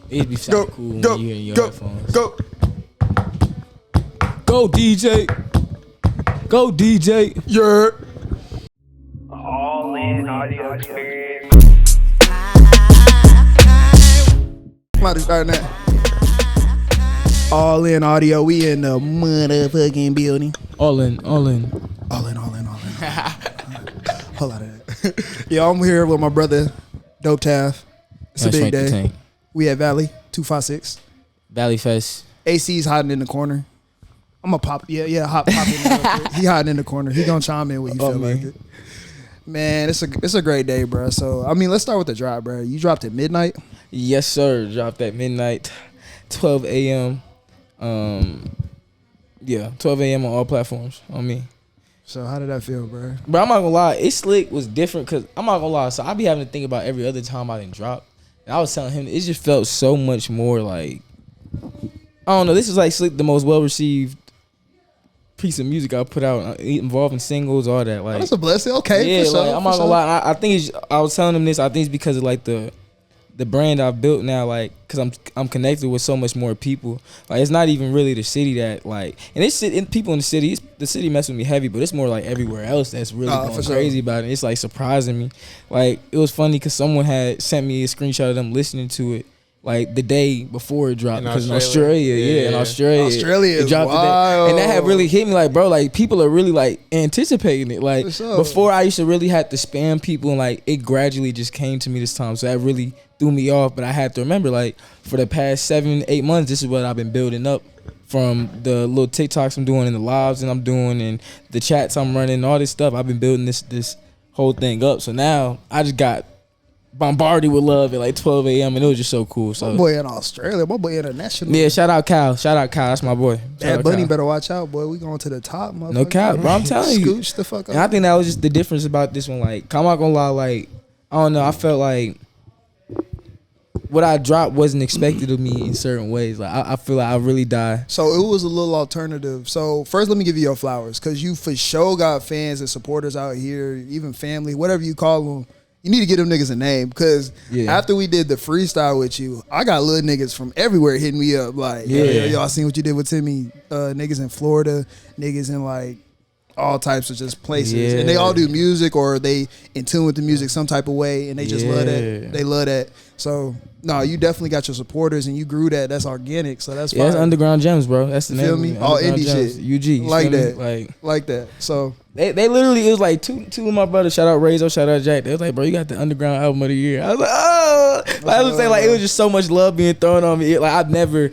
It'd be so cool when you hear in your headphones. Go. Go DJ. Go DJ. Yeah. All in audio experience. Might start now. All in audio. We in the motherfucking building. All in. Whole lot of that. Yeah, I'm here with my brother, Dope Taff. It's a big day. We at Valley 256. Valley Fest. AC's hiding in the corner. I'm gonna pop. Yeah, pop in there. He hiding in the corner. He gonna chime in when he feel like it. Man, it's a great day, bro. So I mean, let's start with the drop, bro. You dropped at midnight. Yes, sir. Dropped at midnight, 12 a.m. 12 a.m. on all platforms on me. So how did that feel, bro? But I'm not gonna lie, It's Slick was different because I'm not gonna lie. So I be having to think about every other time I didn't drop. And I was telling him it just felt so much more like, I don't know. This is like Slick, the most well received piece of music I put out, involving singles, all that. Like, that's a blessing. Okay, yeah. for sure, I'm not gonna lie. I think I was telling him this. I think it's because of like the brand I've built now, like, cause I'm connected with so much more people. Like, it's not even really the city that like, and people in the city. The city mess with me heavy, but it's more like everywhere else that's really going crazy about it. It's like surprising me. Like, it was funny because someone had sent me a screenshot of them listening to it, like the day before it dropped. Because in Australia, in Australia it dropped wild. And that had really hit me. Like, bro, like people are really like anticipating it. Like, before I used to really have to spam people, and like it gradually just came to me this time. So that really threw me off. But I had to remember, like, for the past 7-8 months, this is what I've been building up, from the little TikToks I'm doing and the lives and I'm doing and the chats I'm running and all this stuff. I've been building this whole thing up. So now I just got bombarded with love at like 12 a.m. and it was just so cool. So my boy in Australia, my boy international. Yeah, shout out Kyle. That's my boy. Bad Bunny better watch out, boy. We going to the top, motherfucker. No cap, bro. I'm telling you. Scooch the fuck up. And I think that was just the difference about this one. Like, I'm not gonna lie, like, I don't know, I felt like what I dropped wasn't expected of me in certain ways. Like, I feel like I really died. So it was a little alternative. So first, let me give you your flowers, because you for sure got fans and supporters out here, even family, whatever you call them. You need to give them niggas a name, because after we did the freestyle with you, I got little niggas from everywhere hitting me up like, y'all seen what you did with Timmy? Niggas in Florida, niggas in like all types of just places, and they all do music or they in tune with the music some type of way, and they just love that. They love that. So no, you definitely got your supporters, and you grew that. That's organic, so that's fine. That's Underground Gems, bro. That's the name. Feel me? All indie Gems. shit. UG. Like that. Like that. So they literally, it was like two of my brothers. Shout out Razo, shout out Jack. They was like, bro, you got the Underground album of the year. I was like, oh. Like, I was saying, like, it was just so much love being thrown on me. Like, I've never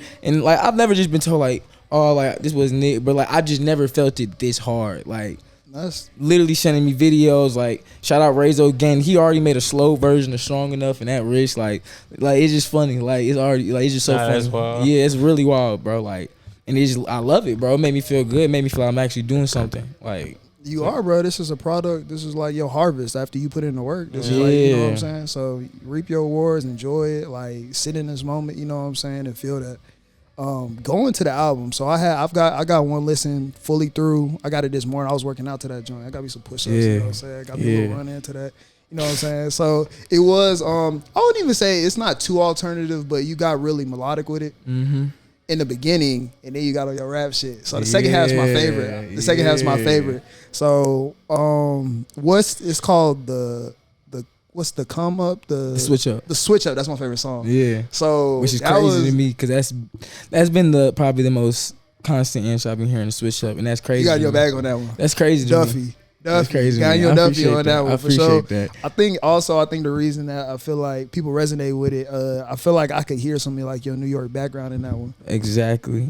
just been told like, oh, like, this wasn't it, but like, I just never felt it this hard. Like, that's literally sending me videos. Like, shout out Razo again. He already made a slow version of Strong Enough and that Rich. Like it's just funny. Like, it's already, like, it's just so funny. That's wild. Yeah, it's really wild, bro. Like, and it's just, I love it, bro. It made me feel good. It made me feel like I'm actually doing something. Like, you are, bro. This is a product. This is like your harvest after you put in the work. This is like, you know what I'm saying? So reap your awards, enjoy it, like sit in this moment, you know what I'm saying, and feel that. Going to the album, so I got one listen fully through. I got it this morning. I was working out to that joint. I got me some push-ups, you know what I'm saying? I got me a little run into that, you know what I'm saying? So it was, I wouldn't even say it's not too alternative, but you got really melodic with it in the beginning, and then you got all your rap shit. So the second half's my favorite. The second half's my favorite. So it's called what's the come up? The switch up. The switch up. That's my favorite song. Yeah. So which is crazy to me, because that's been probably the most constant answer I've been hearing, the switch up, and that's crazy. You got your bag on that one. That's crazy to me. That's crazy. Got your Duffy on that one for sure. I think the reason that I feel like people resonate with it, I feel like I could hear something like your New York background in that one. Exactly.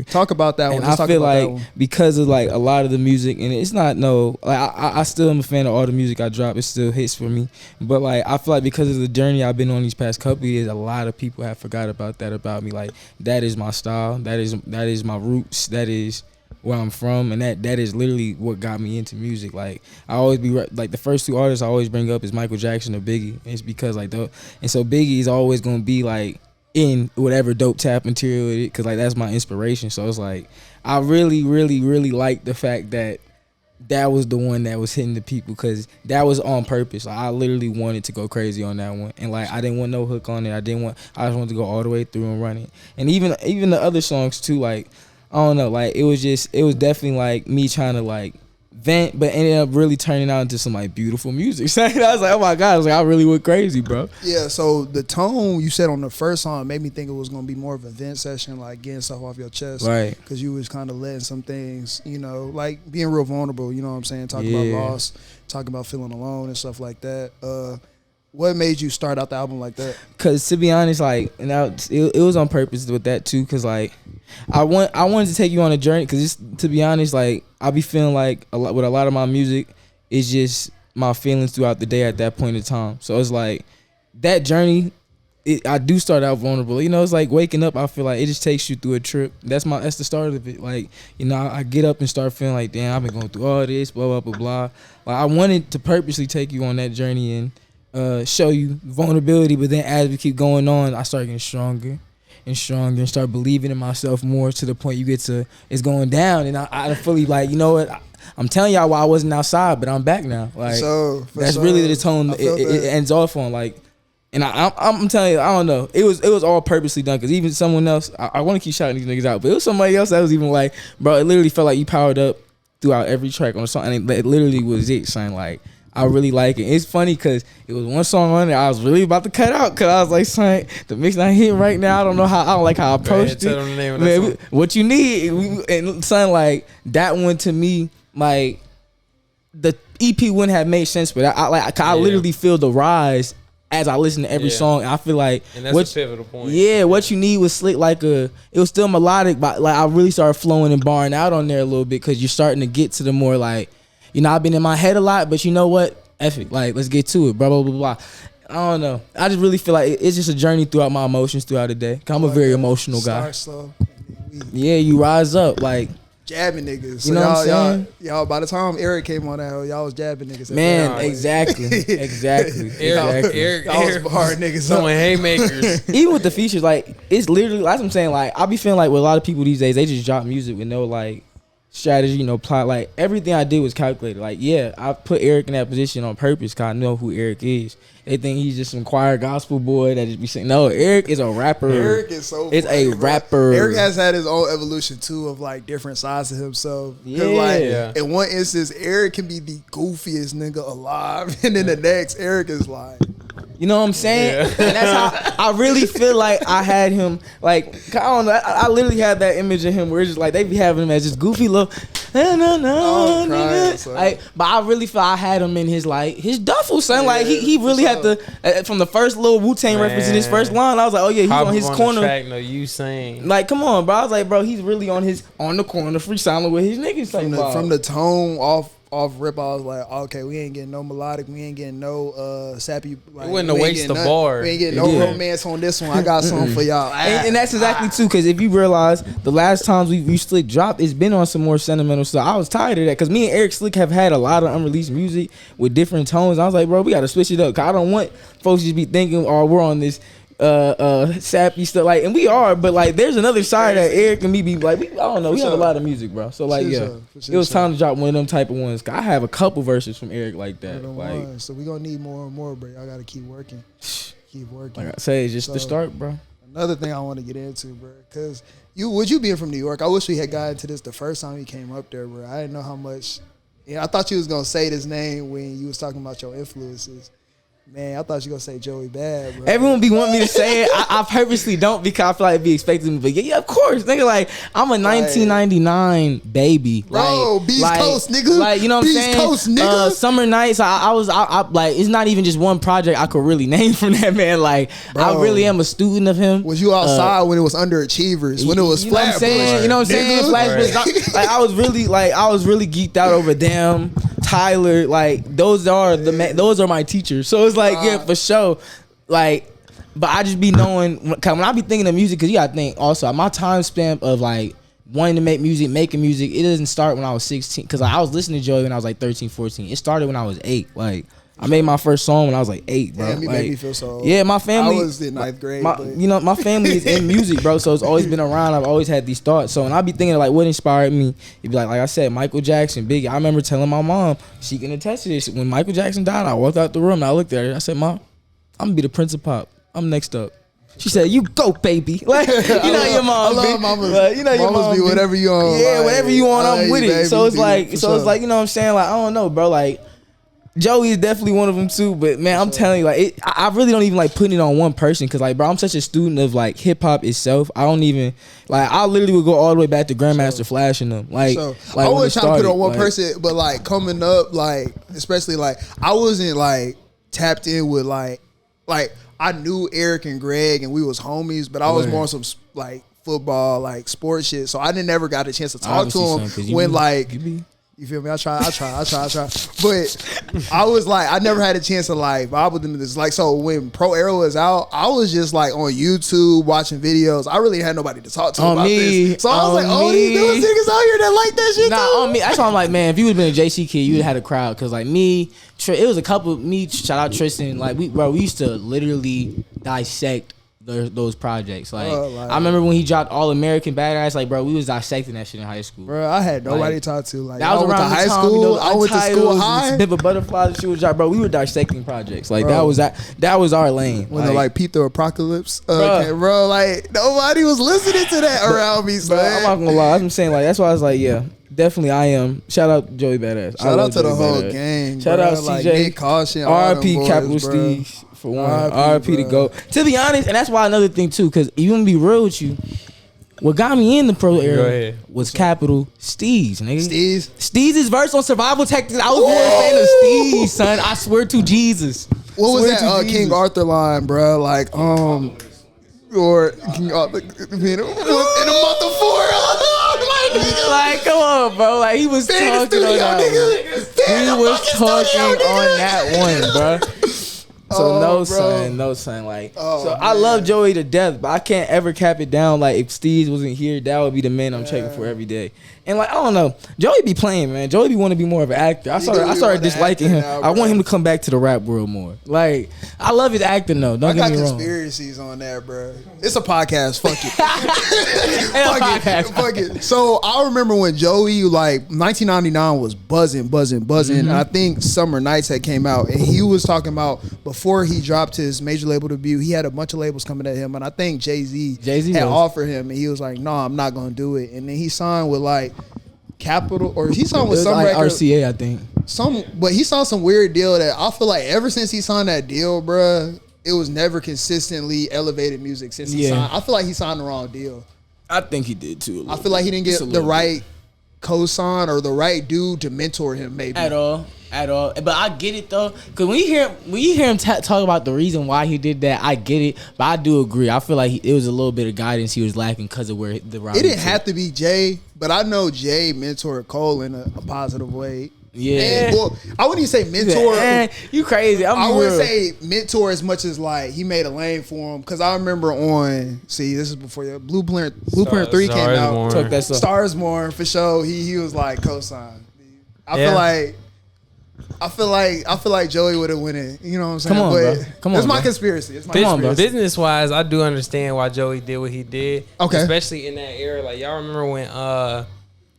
Talk about that one. And I feel like because of like a lot of the music, and it's not I still am a fan of all the music I drop. It still hits for me. But like, I feel like because of the journey I've been on these past couple of years, a lot of people have forgot about that about me. Like, that is my style. That is my roots. That is where I'm from, and that is literally what got me into music. Like, I always be like, the first two artists I always bring up is Michael Jackson or Biggie. And it's because like and so Biggie is always gonna be like in whatever Dope Tap material it is, because like that's my inspiration. So it's like, I really, really, really like the fact that that was the one that was hitting the people because that was on purpose. Like, I literally wanted to go crazy on that one, and like I didn't want no hook on it. I just wanted to go all the way through and run it. And even the other songs too, like I don't know, like it was definitely like me trying to like vent, but ended up really turning out into some like beautiful music. So I was like, oh my god, I was like, I really went crazy, bro. Yeah, so the tone you said on the first song made me think it was gonna be more of a vent session, like getting stuff off your chest, right? Because you was kind of letting some things, you know, like being real vulnerable. You know what I'm saying? Talking about loss, talking about feeling alone and stuff like that. What made you start out the album like that? Cause to be honest, like, and it was on purpose with that too. Cause like, I wanted to take you on a journey. Cause to be honest, like, I be feeling like with a lot of my music, it's just my feelings throughout the day at that point in time. So it's like that journey. I do start out vulnerable. You know, it's like waking up. I feel like it just takes you through a trip. That's the start of it. Like, you know, I get up and start feeling like, damn, I've been going through all this, blah blah blah blah. Like, I wanted to purposely take you on that journey and show you vulnerability, but then as we keep going on, I start getting stronger and stronger and start believing in myself more to the point you get to it's going down, and I fully like, you know what, I'm telling y'all why I wasn't outside, but I'm back now. Like, that's really the tone it ends off on. Like, and I'm telling you, I don't know, it was all purposely done, because even someone else, I want to keep shouting these niggas out, but it was somebody else that was even like, bro, it literally felt like you powered up throughout every track on the song, and it literally was it, son. Like, I really like it. It's funny because it was one song on there I was really about to cut out because I was like, son, the mix not hitting right now. I don't like how I approached it. Man, what you need, and son, like that one to me, like the EP wouldn't have made sense, but I literally feel the rise as I listen to every song. I feel like, and that's a pivotal point. Yeah, what you need was slick, like it was still melodic, but like I really started flowing and barring out on there a little bit because you're starting to get to the more like, you know, I've been in my head a lot, but you know what? F it. Like, let's get to it, blah, blah, blah, blah. I don't know. I just really feel like it's just a journey throughout my emotions throughout the day. I'm a very emotional guy. Start slow. Yeah, you rise up, like. Jabbing niggas. So you know what I'm saying? Y'all, by the time Eric came on that, y'all was jabbing niggas. Man, exactly. Eric was barring niggas throwing haymakers. Even with the features, like, it's literally, like I'm saying, like, I be feeling like with a lot of people these days, they just drop music with no, like, strategy, no plot. Like, everything I did was calculated. Like, yeah, I put Eric in that position on purpose because I know who Eric is. They think he's just some choir gospel boy that just be saying, no, Eric is a rapper. Eric is so it's funny, a rapper. Eric has had his own evolution too of like different sides of himself. Like, in one instance, Eric can be the goofiest nigga alive, and then the next, Eric is like, you know what I'm saying? Yeah. And that's how I really feel like I had him. Like, I don't know. I literally had that image of him where it's just like they be having him as this goofy little, like. But I really feel I had him in his like his duffel, son. Yeah, like he really had to from the first little Wu-Tang reference in his first line. I was like, oh yeah, he's on his corner. The track, no, you saying like, come on, bro. I was like, bro, he's really on the corner freestyling with his niggas. From the tone off rip, I was like, okay, we ain't getting no melodic, we ain't getting no sappy. Like, it wasn't a waste of bar. We ain't getting no romance on this one. I got something for y'all. And that's exactly too, because if you realize the last times we Slick dropped, it's been on some more sentimental stuff. I was tired of that because me and Eric Slick have had a lot of unreleased music with different tones. I was like, bro, we got to switch it up because I don't want folks just be thinking, oh, we're on this sappy stuff, like, and we are, but like there's another side that Eric and me be like, I don't know, we have a lot of music, bro. So like, it was time to drop one of them type of ones. I have a couple verses from Eric like that. Like, so we gonna need more and more, bro. I gotta keep working. Like I say, it's just the start, bro. Another thing I want to get into, bro, because you being from New York, I wish we had gotten into this the first time you came up there, bro. I didn't know how much. Yeah, I thought you was gonna say this name when you was talking about your influences. Man, I thought you were going to say Joey Bad, bro. Everyone be wanting me to say it. I purposely don't because I feel like it'd be expecting me. But yeah, of course. Nigga, like, I'm a 1999 baby. Bro, like, Beast Coast, nigga. Like, you know what I'm saying? Coast, nigga. Summer Nights, I was like, it's not even just one project I could really name from that, man. Like, bro, I really am a student of him. Was you outside when it was Underachievers? When it was Flatbush? You know what I'm saying? Flatbush. Like, I was really geeked out over them. Tyler, like those are my teachers. So it's like, yeah, for sure. Like, but I just be knowing when I be thinking of music, because you gotta think also my time span of like wanting to make music, making music, it doesn't start when I was 16. Because I was listening to Joey when I was like 13, 14. It started when I was 8. Like, I made my first song when I was like 8, bro. Damn, you made me feel so old. Yeah, my family. I was in 9th grade. My family is in music, bro. So it's always been around. I've always had these thoughts. So when I be thinking like what inspired me, it'd be like I said, Michael Jackson, Biggie. I remember telling my mom, she can attest to this. When Michael Jackson died, I walked out the room and I looked at her. I said, Mom, I'm gonna be the Prince of Pop. I'm next up. She said, "You go, baby." Like you know your mom. I love mamas. You know your mom. Be whatever you want. Yeah, like, whatever you want, I'm with it. Baby, So it's like, sure. it's like, you know what I'm saying? Like I don't know, bro. Like Joey is definitely one of them too. But man, I'm telling you, like I really don't even like putting it on one person because like, bro, I'm such a student of like hip hop itself. I don't even like. I literally would go all the way back to Grandmaster Flash and them. Like I wasn't trying to put it on one person, but like coming up, like especially like I wasn't like tapped in with like. I knew Eric and Greg and we was homies, but I was more on some like football, like sports shit. So I never got a chance to talk to him when like, you feel me? I try. But I was like, I never had a chance to like vibe with them. This like, so when Pro Era was out, I was just like on YouTube watching videos. I really had nobody to talk to about this. So I was like, oh, these niggas out here that like that shit too. On me. That's why I'm like, man, if you would have been a JC kid, you would have had a crowd. Cause like me, it was a couple, shout out Tristan. Like we used to literally dissect those projects. Like I remember when he dropped All American Badass. Like bro, we was dissecting that shit in high school. Bro, I had nobody to talk to. Like that was around high school. I went to school high. Bit of butterflies. She was bro. We were dissecting projects. Like bro, that was our lane. When like Peter Apocalypse, bro, like nobody was listening to that around me. Son. Bro, I'm not gonna lie. I'm saying like that's why I was like, yeah. Definitely, I am. Shout out Joey Badass. Shout out to the whole gang. Shout out CJ. Like Nick Caution. RP Capital Steez for one. RP to go. To be honest, and that's why another thing too, because even to be real with you, what got me in the pro era was Capital Steez, nigga. Steez's verse on Survival Tactics. I was more a fan of Steez, son. I swear to Jesus. What was that King Arthur line, bro? Like, or King Arthur in a month of 4. Like, come on, bro. Like, he was talking on that one. He was talking on that one, bro. So no son. Like, I love Joey to death, but I can't ever cap it down. Like, if Steez wasn't here, that would be the man I'm checking for every day. And like, I don't know, Joey be playing, man. Joey be want to be more of an actor. I started disliking him. I want him to come back to the rap world more. Like, I love his acting though. Don't get me wrong. I got conspiracies on that, bro. It's a podcast. Fuck it. Fuck it. So I remember when Joey, like 1999 was buzzing. And I think Summer Nights had came out, and he was talking about before he dropped his major label debut, he had a bunch of labels coming at him, and I think Jay-Z had offered him, and he was like, "No, I'm not gonna do it." And then he signed with like Capital, or he signed with some like record, RCA, I think. But he signed some weird deal that I feel like ever since he signed that deal, bruh, it was never consistently elevated music since he signed. I feel like he signed the wrong deal. I think he did too. I feel like he didn't get the right co-sign or the right dude to mentor him, maybe at all. But I get it though, because when you hear him talk about the reason why he did that, I get it. But I do agree. I feel like it was a little bit of guidance he was lacking because of where the route. It didn't have to be Jay, but I know Jay mentored Cole in a positive way. Yeah. And, well, I wouldn't even say mentor. You crazy. I wouldn't say mentor as much as like he made a lane for him. Because I remember this is before your Blueprint 3 came out. Took that Stars More for sure. He was like co-sign. I feel like Joey would have won it. You know what I'm saying? Come on, bro. Come on. It's my conspiracy. Business wise, I do understand why Joey did what he did. Okay. Especially in that era. Like y'all remember when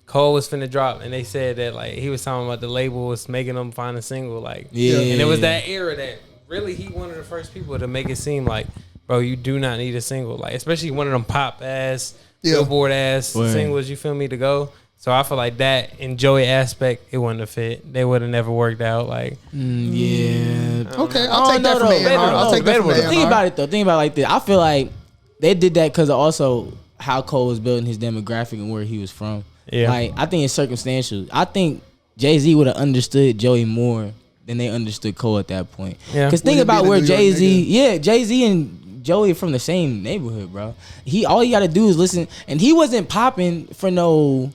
Cole was finna drop and they said that like he was talking about the label was making them find a single. Like and it was that era that really he one of the first people to make it seem like, bro, you do not need a single. Like especially one of them pop ass, billboard ass singles, you feel me, to go. So I feel like that in Joey aspect, it wouldn't have fit. They would have never worked out. Like, okay, I'll take that from I'll take that from Think about it though. Think about it like this. I feel like they did that because of also how Cole was building his demographic and where he was from. Yeah, like I think it's circumstantial. I think Jay-Z would have understood Joey more than they understood Cole at that point. Yeah, because think about where Jay-Z and Joey are from the same neighborhood, bro. All you got to do is listen, and he wasn't popping for no.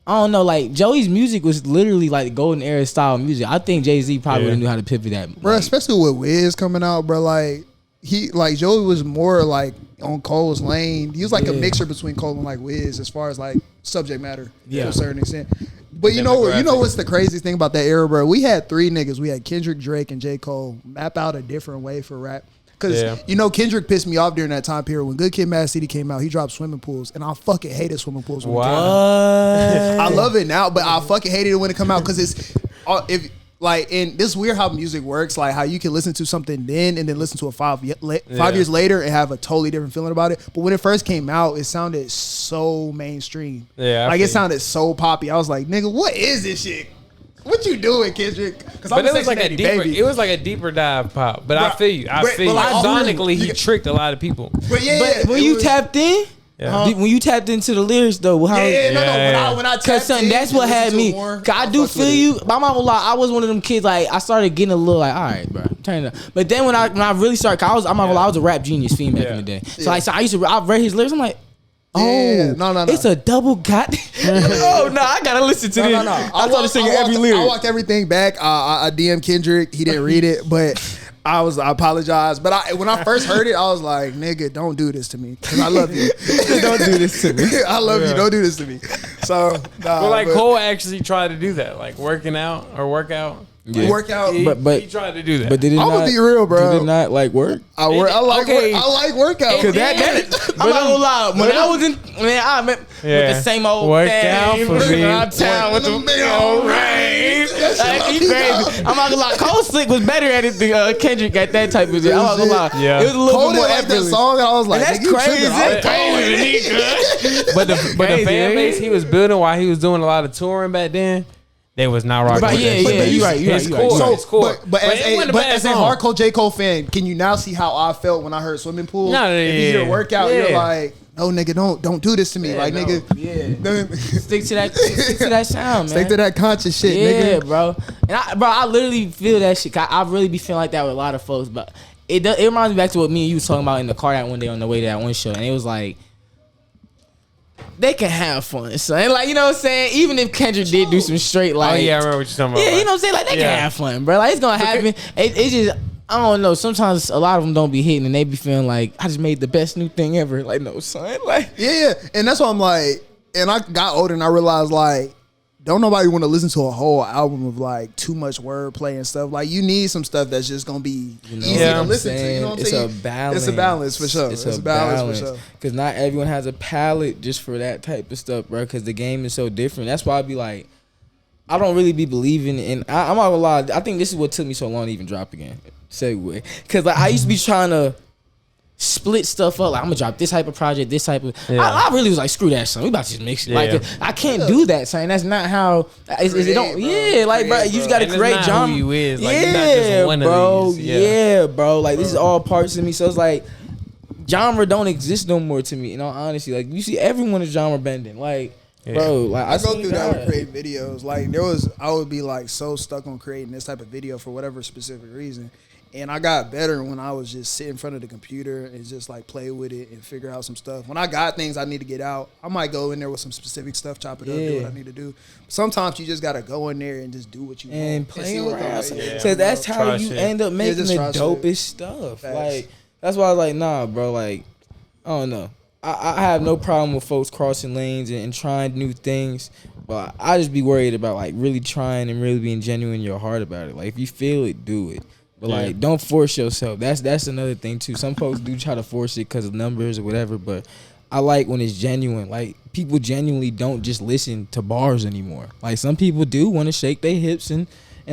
I don't know, like Joey's music was literally like golden era style music. I think Jay-Z probably would have knew how to pivot that, bro. Like, especially with Wiz coming out, bro. Like Joey was more like on Cole's lane. He was like a mixer between Cole and like Wiz as far as like subject matter to a certain extent. But you know what's the craziest thing about that era, bro? We had 3 niggas. We had Kendrick, Drake, and J. Cole map out a different way for rap. Because, Kendrick pissed me off during that time period. When Good Kid, Mad City came out, he dropped Swimming Pools. And I fucking hated Swimming Pools. When it came out. I love it now, but I fucking hated it when it came out because it's... and this is weird how music works, like how you can listen to something then and then listen to it 5 years later and have a totally different feeling about it. But when it first came out, it sounded so mainstream. Yeah, like it sounded so poppy. I was like, nigga, what is this shit? What you doing, Kendrick? But it was like a deeper dive pop. But I feel you. Sonically, he tricked a lot of people. But when you tapped in. Yeah. When you tapped into the lyrics though, when I tapped in, that's what had me. I do feel you. I'm not gonna lie, I was one of them kids. Like I started getting a little like, all right, bro, turn it up. But then when I really started, I'm not gonna lie, I was a rap genius fiend back in the day. So I read his lyrics. I'm like, no. It's a double got. I gotta listen to this. No. I started singing every lyric. I walked everything back. I DM Kendrick. He didn't read it, but. I apologize, but when I first heard it, I was like, "Nigga, don't do this to me, cause I love you. Don't do this to me. I love you. Don't do this to me." So, Cole actually tried to do that, like workout. Yeah. Workout, but he tried to do that. But did it I'm gonna be real, bro. Did it not like work? I like workout. Cause that I'm not gonna lie. When I was in, I met with the same old workout thing. For me. Around town with the big old rain. He crazy. I'm not gonna lie. Cole Slick was better at it than Kendrick at that type of shit. I'm not gonna lie. Yeah. It was a little Cole bit more like that song, and I was like, that's crazy. But the fan base he was building while he was doing a lot of touring back then. They was not rocking. But you're right. It's cool. But as a hardcore J. Cole fan, can you now see how I felt when I heard Swimming Pool? If you hear workout, you're like, no, nigga, don't do this to me. Stick to that sound, man. Stick to that conscious shit, nigga. Yeah, bro. And I literally feel that shit. I really be feeling like that with a lot of folks. But it reminds me back to what me and you was talking about in the car that one day on the way to that one show, and it was like. They can have fun, son. Like, you know what I'm saying? Even if Kendrick did do some straight, like... Oh, yeah, I remember what you're talking about. Yeah, you know what I'm saying? Like, they can have fun, bro. Like, it's gonna happen. It's just... I don't know. Sometimes a lot of them don't be hitting, and they be feeling like, I just made the best new thing ever. Like, no, son. Like... Yeah. And that's why I'm like... And I got older, and I realized, like... Don't nobody want to listen to a whole album of like too much wordplay and stuff. Like you need some stuff that's just gonna be easy to listen to. You know what I'm saying? It's a balance. It's a balance for sure. It's a balance for sure. Because not everyone has a palate just for that type of stuff, bro. Because the game is so different. That's why I be like, I don't really be believing in. I'm not gonna lie. I think this is what took me so long to even drop again. Segue. Because like I used to be trying to split stuff up. Like I'm gonna drop this type of project, this type of. I really was like, screw that, son. We about to just mix it. Like I can't do that, son. That's not how. It don't. Yeah, like bro, you just gotta create genre. Who you is. Like, you're not just one bro. Of these. Yeah, bro. Like this is all parts of me. So it's like genre don't exist no more to me. In all honesty, like you see, everyone is genre bending. Like. Yeah. Bro, like I go through that with creating videos. Like I would be like so stuck on creating this type of video for whatever specific reason. And I got better when I was just sit in front of the computer and just like play with it and figure out some stuff. When I got things I need to get out, I might go in there with some specific stuff, chop it up, do what I need to do. Sometimes you just gotta go in there and just do what you want and play around. So that's how you end up making the dopest stuff. Like that's why I was like, nah, bro. Like I don't know. I have no problem with folks crossing lanes and trying new things, but I just be worried about like really trying and really being genuine in your heart about it. Like if you feel it, do it. But like, don't force yourself. That's another thing too. Some folks do try to force it because of numbers or whatever. But I like when it's genuine. Like people genuinely don't just listen to bars anymore. Like some people do want to shake their hips and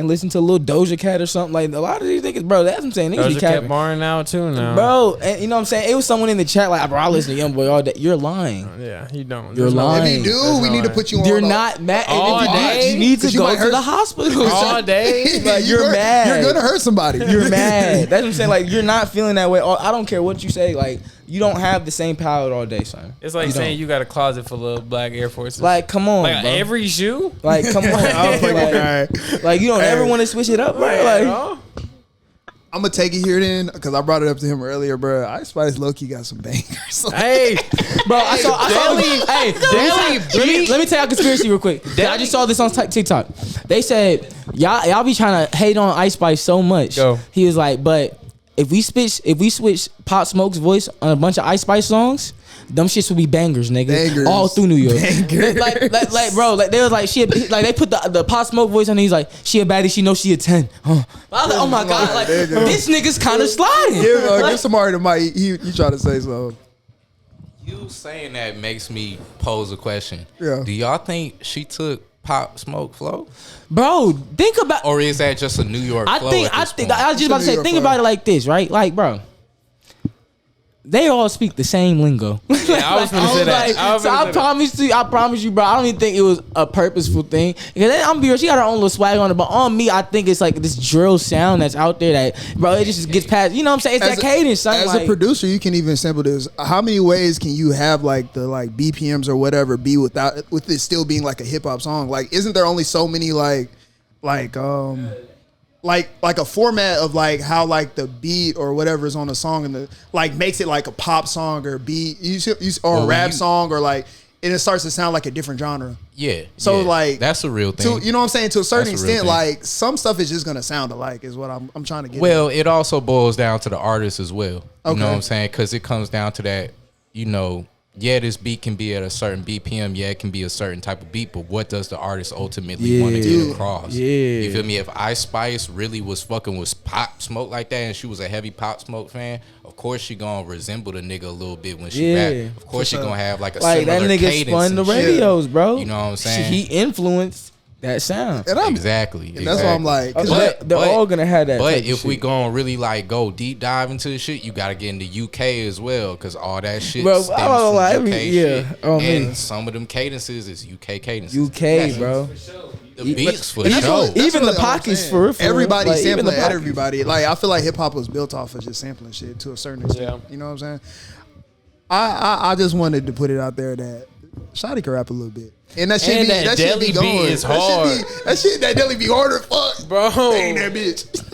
listen to a little Doja Cat or something. Like a lot of these niggas, bro. That's what I'm saying. Niggas Doja Cat barring out too now, bro. And you know what I'm saying? It was someone in the chat like, bro, I listen to YoungBoy all day. You're lying. Yeah, you don't. You're lying. If you do, we need to put you on. You're not mad. All day. You need to go to the hospital all day. Like you're mad. You're gonna hurt somebody. You're mad. That's what I'm saying. Like you're not feeling that way. I don't care what you say. Like you don't have the same palate all day, son. It's like saying you got a closet full of black Air Forces. Like come on, like bro. Every shoe. Like come on. Like you don't ever want to switch it up, bro. Like. I'm gonna take it here then, because I brought it up to him earlier, bro. Ice Spice low-key got some bangers. Hey, bro, I saw let me tell you a conspiracy real quick. I just saw this on TikTok. They said y'all be trying to hate on Ice Spice so much. Go. He was like, but if we switch Pop Smoke's voice on a bunch of Ice Spice songs, them shits would be bangers, nigga. Bangers. All through New York. Bangers. Like, bro, like they was like they put the Pop Smoke voice on. And he's like, she a baddie, she knows she a 10. I was like, oh my god, like this nigga's kind of sliding. Give somebody the mic. You try to say something. You saying that makes me pose a question. Yeah. Do y'all think she took Pop Smoke flow? Bro, think about. Or is that just a New York flow? I was just about to say, think about it like this, right? Like, bro, they all speak the same lingo. Yeah, I was gonna say that. I promise you, bro. I don't even think it was a purposeful thing. Because I'm gonna be real, she got her own little swag on it. But on me, I think it's like this drill sound that's out there that, bro, it just gets past. You know what I'm saying? It's that cadence. Son. As a producer, you can even sample this. How many ways can you have like the BPMs or whatever be with it still being like a hip hop song? Like, isn't there only so many like a format of like how like the beat or whatever is on a song and the like makes it like a pop song or beat or a rap song or like, and it starts to sound like a different genre. Yeah. So like that's a real thing. You know what I'm saying? To a certain extent, thing. like some stuff is just gonna sound alike. Is what I'm trying to get. Well, it also boils down to the artist as well. You Okay. know what I'm saying? Because it comes down to that. You know, yeah, this beat can be at a certain BPM. Yeah, it can be a certain type of beat. But what does the artist ultimately want to get across? Yeah. You feel me? If Ice Spice really was fucking with Pop Smoke like that, and she was a heavy Pop Smoke fan, of course she gonna resemble the nigga a little bit when she rap. Of course she gonna have like a like similar that nigga cadence spun the and shit. radios, bro. You know what I'm saying? He influenced that sound. Exactly. And that's why I'm like, They're all gonna have that. But type of if we shit. gonna really like go deep dive into the shit, you gotta get into UK as well, cause all that shit Bro, stems I don't know, from like, UK yeah. shit. Oh, and man. some of them cadences is UK cadences. UK, bro. The beats for That's sure. what- that's Even really the all I'm pockets saying. for real. Everybody Like, even sampling the at pockets. everybody. Like I feel like hip hop was built off of just sampling shit to a certain extent. Yeah. You know what I'm saying? I just wanted to put it out there that Shotty can rap a little bit. And that shit And be that shit deli be beat going. is hard. That deli be hard as fuck. Bro. Dang that bitch.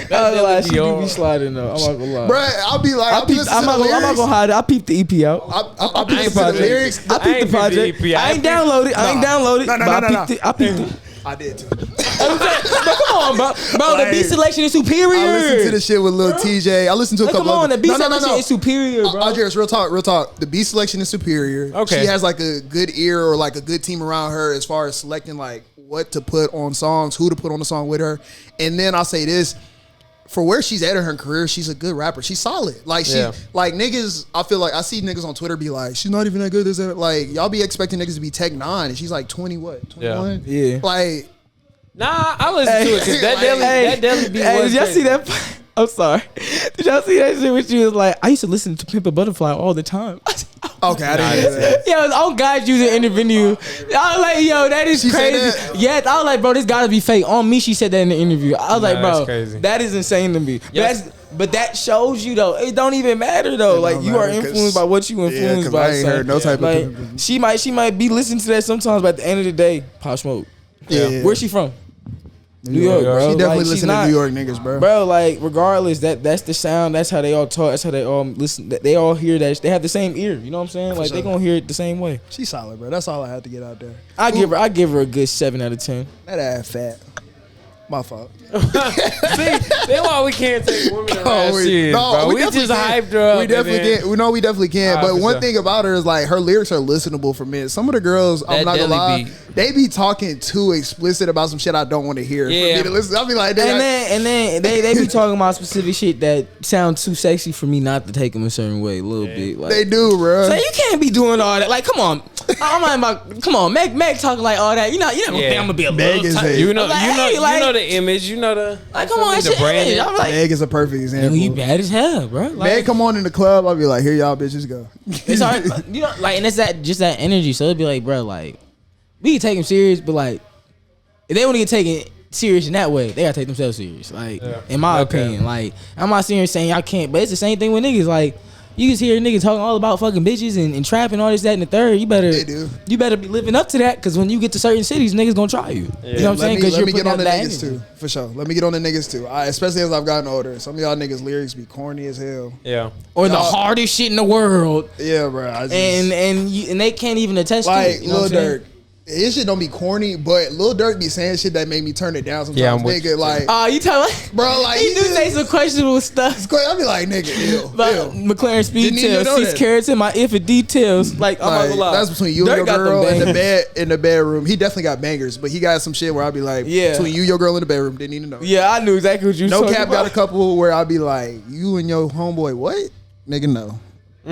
I don't lie, she do hard. be sliding though. I'm not gonna lie. Bruh, I'll be like, I'll be listening I'm to not the gonna lyrics. hide it. I peeped the EP out. I'll be I ain't listening to the project. lyrics. I peeped the project. I ain't downloaded. I ain't downloaded. No, but I peeped it. I did too. Come on, bro. Bro, Like, the beat selection is superior. I listened to the shit with Lil TJ. I listened to a Like, couple come on, other- the beat No. selection is superior, bro. Andres, real talk. The beat selection is superior. Okay. She has like a good ear or like a good team around her as far as selecting like what to put on songs, who to put on the song with her. And then I'll say this. For where she's at in her career, she's a good rapper. She's solid. Like like niggas, I feel like I see niggas on Twitter be like, she's not even that good. This that. Like y'all be expecting niggas to be Tech 9 and she's like 20 what? 21? Yeah. Like Nah, I listen to it because that deli beat Hey, was did y'all crazy. see that? I'm sorry. Did y'all see that shit when she was like, I used to listen to Pimp a Butterfly all the time. okay, I didn't hear that. Yo, on guys using interview. I was like, yo, that is She said crazy. that? Yeah, I was like, bro, this gotta be fake. On me, she said that in the interview. I was like, that's bro, crazy. that is insane to me. Yes. But that shows you though, it don't even matter though. It Like don't you are matter, 'cause- influenced by what you influenced 'cause by. I ain't son. heard no type of like, Pimp. she might be listening to that sometimes, but at the end of the day, Pop Smoke. Yeah. Where's she from? New York, bro. She definitely Like, she's listen to not- New York niggas, bro. Bro, like regardless, that's the sound. That's how they all talk. That's how they all listen. They all hear that. They have the same ear. You know what I'm saying? Like they sure. gonna hear it the same way. She's solid, bro. That's all I had to get out there. I give her a good 7 out of 10. That ass fat. My fault. See, that's why we can't take women around serious, bro. We definitely just can. hyped her up. We definitely and then- can. We definitely can. Ah, But for one sure. thing about her is like her lyrics are listenable for men. Some of the girls, I'm That not gonna deli lie, beat. they be talking too explicit about some shit I don't want to hear. Yeah. For me to listen, I'll be like, And then they be talking about specific shit that sounds too sexy for me not to take them a certain way. A little bit. Like, they do, bro. so you can't be doing all that. Like, come on. I'm not about. Come on, Meg talking like all that. You never think I'm gonna be a Meg little is tight. a- You know, I'm like, you know, hey, like- you know the image. You know the Like, come on, the shit. branding. I'm like, Meg is a perfect yo, example. he bad as hell, bro. Like, Meg come on in the club, I'll be like, here y'all bitches go. it's hard, you know, like, and it's just that energy. So it'd be like, bro, like, we can take him serious, but like, if they want to get taken serious in that way, they gotta take themselves serious. Like, in my opinion, like, I'm not sitting here saying y'all can't, but it's the same thing with niggas. Like, you just hear niggas talking all about fucking bitches and trapping all this, that, and the third. You better, They do. you better be living up to that, because when you get to certain cities, niggas gonna try you. You know what I'm saying? Because Let you're me get putting on out the that niggas energy. too, for sure. Let me get on the niggas too. Especially as I've gotten older. Some of y'all niggas lyrics be corny as hell. Yeah. Or the Y'all- hardest shit in the world, Yeah, bro. I just, and they can't even attest to like it. You know Lil what I'm saying? Durk. His shit don't be corny, but Lil Durk be saying shit that make me turn it down sometimes. Yeah, I'm nigga, like, You tell me, bro, like he do say some questionable stuff. I be like, nigga, ew. But McLaren speed Didn't even tells know 6 that. carats in my if it details. Like, I'm not gonna lie. That's between you Durk and got your them girl in the bangers. bed in the bedroom. He definitely got bangers, but he got some shit where I'd be like, between you, your girl in the bedroom, didn't even know. Yeah, I knew exactly what you. No talking cap about. got a couple where I'd be like, you and your homeboy, what? Nigga, no,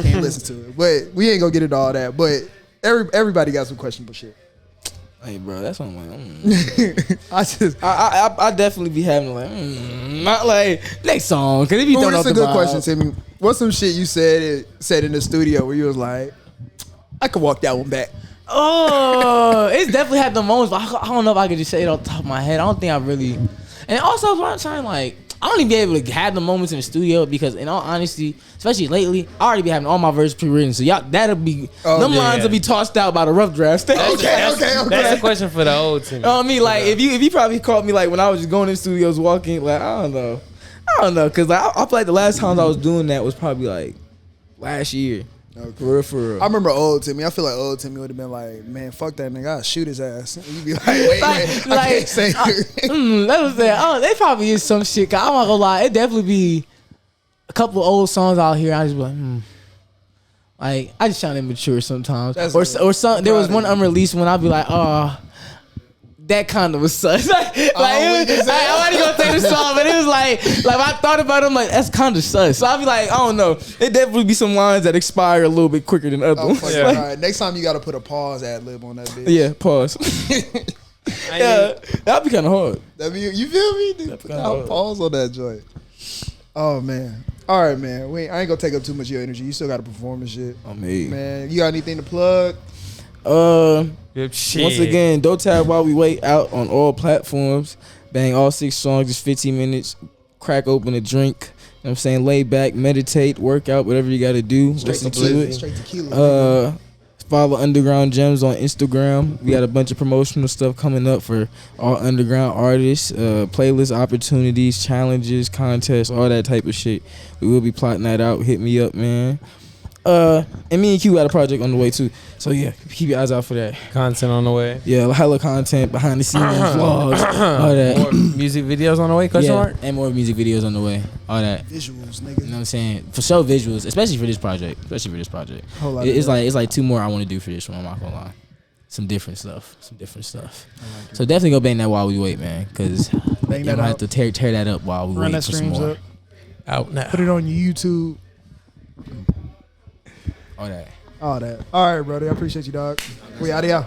can't listen to it. But we ain't gonna get into all that. But everybody got some questionable shit. Hey, bro, that's what I'm like. I definitely be having like, not like next song because it be throwing off That's the a good vibe. question, Timmy. What's some shit you said in the studio where you was like, I could walk that one back. Oh, it's definitely had the moments, but I don't know if I could just say it off the top of my head. I don't think I really. And also, what I'm trying, like, I don't even be able to have the moments in the studio because, in all honesty, especially lately, I already be having all my verses pre-written. So y'all, that'll be them lines will be tossed out by the rough draft. Okay. That's a question for the old team. You know what I mean? Like, if you probably caught me like when I was just going in studios, walking, like, I don't know, cause like, I feel like the last time I was doing that was probably like last year. Okay. For real. I remember old Timmy. I feel like old Timmy would have been like, man, fuck that nigga. I'll shoot his ass. And you'd be like, wait, I can't say that was that. They probably is some shit. Cause I'm not gonna lie, it definitely be a couple of old songs out here. I just be like, like I just sound immature sometimes. Or some. There was one unreleased one. I'd be like, that kind of was sus. like it was, I wasn't gonna say the song, but it was like I thought about it, I'm like, that's kind of sus. So I'd be like, I don't know. It definitely be some lines that expire a little bit quicker than other ones. All right. Next time you gotta put a pause ad lib on that bitch. Yeah, pause. Yeah, that'd be kind of hard. You feel me? Dude, put that pause on that joint. Oh man. All right, man. I ain't gonna take up too much of your energy. You still gotta perform and shit. I mean, man, you got anything to plug? Once again, Don't Tab While We Wait out on all platforms. Bang all 6 songs, just 15 minutes. Crack open a drink. You know what I'm saying? Lay back, meditate, work out, whatever you gotta do. Listen to it. Straight tequila. Follow Underground Gems on Instagram. We got a bunch of promotional stuff coming up for all underground artists, playlist opportunities, challenges, contests, all that type of shit. We will be plotting that out. Hit me up, man. And me and Q got a project on the way too. So yeah, keep your eyes out for that. Content on the way. Yeah, hella content, behind the scenes, vlogs, all that. More music videos on the way, question mark? And more music videos on the way. All that. Visuals, nigga. You know what I'm saying? For sure visuals, especially for this project. It's like 2 more I want to do for this one, I'm not gonna lie. Some different stuff. So definitely go bang that while we wait, man. Cause I'm gonna have to tear that up while we wait for some more. Up. Out now. Put it on YouTube. All that. All right, brother. I appreciate you, dog. We out of here.